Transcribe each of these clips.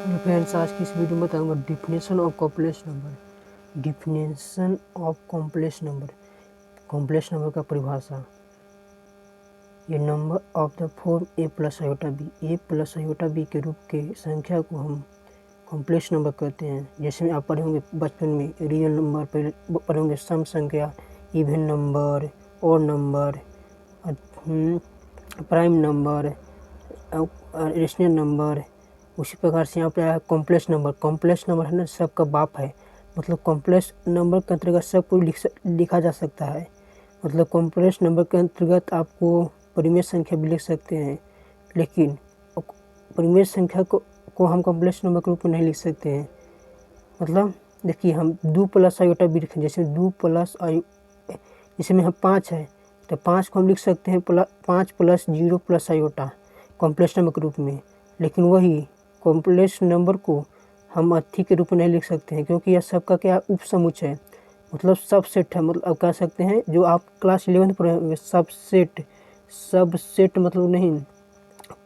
Friends, आज की इस वीडियो में बताऊंगा definition of complex number. Definition of complex number, complex number का परिभाषा। ये number of the form A plus iota B, A plus iota B के रूप के संख्या को हम कॉम्प्लेक्स नंबर कहते हैं। जैसे आप पढ़े होंगे बचपन में, रियल नंबर पहले पढ़े होंगे, सम संख्या, even number, odd number, prime number, rational number. उसी प्रकार से यहाँ पे आया कॉम्प्लेक्स नंबर। कॉम्प्लेक्स नंबर है ना, सबका बाप है। मतलब कॉम्प्लेक्स नंबर के अंतर्गत सब कुछ लिखा जा सकता है। मतलब कॉम्प्लेक्स नंबर के अंतर्गत आपको परिमेय संख्या भी लिख सकते हैं, लेकिन परिमेय संख्या को हम कॉम्प्लेक्स नंबर के रूप में नहीं लिख सकते हैं। मतलब देखिए, हम 2 प्लस आयोटा भी लिखें, जैसे 2 प्लस जैसे में हम 5 है तो 5 को हम लिख सकते हैं 5 plus 0 plus iota complex number के रूप में। लेकिन वही कॉम्प्लेक्स नंबर को हम अति के रूप में नहीं लिख सकते हैं, क्योंकि यह सबका क्या उपसमुच्चय है, मतलब सबसेट है। मतलब आप कह सकते हैं जो आप क्लास 11 पढ़े होंगे, सबसेट मतलब नहीं,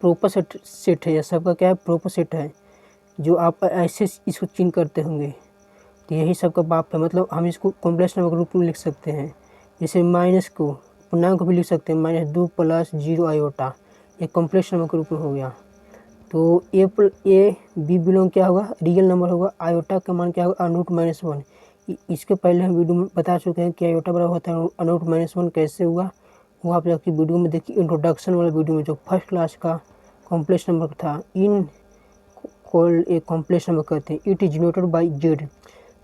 प्रोपर सेट है। यह सबका क्या है, प्रोपर सेट है, जो आप ऐसे इसको चिन्ह करते होंगे। तो यही सबका बाप है। मतलब हम इसको कॉम्प्लेक्स नंबर के रूप में लिख सकते हैं। जैसे माइनस को पूर्णांक भी लिख सकते हैं, -2 प्लस 0 आयोटा, ये कॉम्प्लेक्स नंबर के रूप में हो गया। तो ए बी बिलोंग क्या होगा, रियल नंबर होगा। आयोटा का मान क्या होगा, √-1। इसके पहले हम वीडियो में बता चुके हैं कि आयोटा बराबर होता है √-1 कैसे हुआ, वो आप जाके वीडियो में देखिए, इंट्रोडक्शन वाला वीडियो में, जो फर्स्ट क्लास का कॉम्प्लेक्स नंबर था। इन कॉल्ड ए कॉम्प्लेक्स नंबर कहते हैं। It is denoted by Z.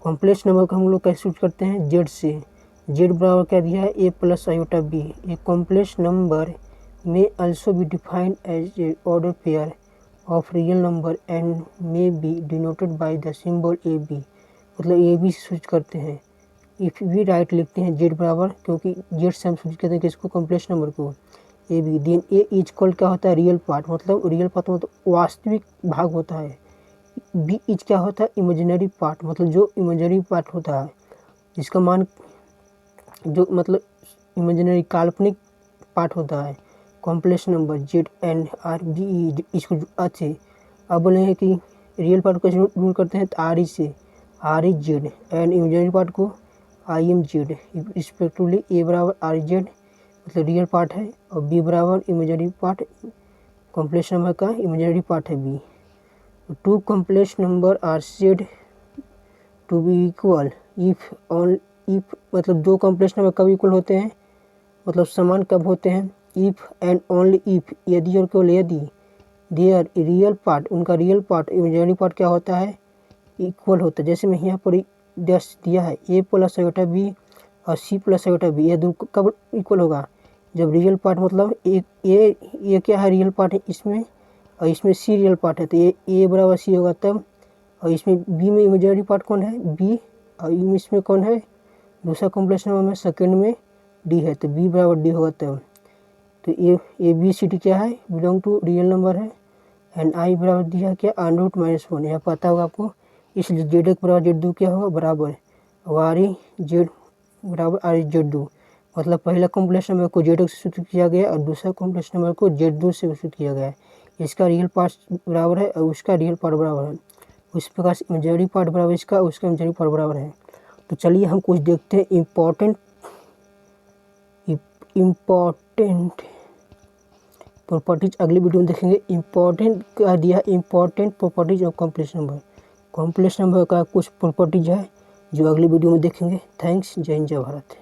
Complex number को हम लोग कैसे यूज करते हैं, जेड से। जेड बराबर क्या दिया है, A plus iota B. A complex number में also be defined as a ordered pair of real number and may be denoted by the symbol AB। मतलब ए बी से सूचित करते हैं। इफ वी राइट लिखते हैं जेड बराबर, क्योंकि जेड से हम सूचित करते हैं किसको, कॉम्प्लेक्स नंबर को, A B. Then A is called क्या होता है, रियल पार्ट। मतलब रियल पार्ट मतलब वास्तविक भाग होता है। बी इज क्या होता है, इमेजिनरी पार्ट, मतलब जो इमेजिनरी पार्ट होता है, जिसका मान जो मतलब इमेजिनरी काल्पनिक पार्ट होता है। Complex number Z and R B इसको अच्छे। अब बोलेंगे कि रियल पार्ट को कैसे रूल करते हैं, तो आर ई से, R E Z, and imaginary part को I M Z respectively. A बराबर आर जेड मतलब रियल पार्ट है, और बी बराबर इमेजिनरी पार्ट, कॉम्प्लेक्स नंबर का इमेजिनरी पार्ट है B. Two complex number are said to be equal if मतलब दो कॉम्प्लेक्स नंबर कब इक्वल होते हैं, मतलब समान कब होते हैं, इफ एंड ओनली इफ, यदि और केवल यदि देयर रियल पार्ट, उनका रियल पार्ट इमेजिनरी पार्ट क्या होता है, इक्वल होता है। जैसे मैं यहाँ पर डैश दिया है, ए प्लस आयोटा बी और सी प्लस आयोटा बी, यह दोनों कब इक्वल होगा, जब रियल पार्ट मतलब ये क्या है, रियल पार्ट है इसमें, और इसमें सी रियल पार्ट है, तो ये ए बराबर सी होगा तब। और इसमें बी में इमेजिनरी पार्ट कौन है, बी, और इसमें कौन है, दूसरा कॉम्प्लेक्स नंबर में सेकंड में डी है, तो बी बराबर डी होगा तब। तो ए बी सी डी क्या है, बिलोंग टू रियल नंबर है। एंड आई बराबर दिया क्या, √-1, यह पता होगा आपको। इसलिए जेड एक बराबर जेड 2 क्या होगा, बराबर, और आर ई जेड बराबर आर ई जेड 2। मतलब पहला कॉम्प्लेक्स नंबर को जेड एक से सूचित किया गया और दूसरा कॉम्प्लेक्स नंबर को जेड 2 से सूचित किया गया है। इसका रियल पार्ट बराबर है और उसका रियल पार्ट बराबर है। उस प्रकार से इमेजिनरी पार्ट बराबर इसका, उसका इमेजिनरी पार्ट बराबर है। तो चलिए हम कुछ देखते हैं इम्पॉर्टेंट प्रॉपर्टीज, अगली वीडियो में देखेंगे। इम्पॉर्टेंट क्या दिया है, important properties of complex number. Complex number का कुछ प्रॉपर्टीज है जो अगली वीडियो में देखेंगे। थैंक्स, जय हिंद, जय भारत।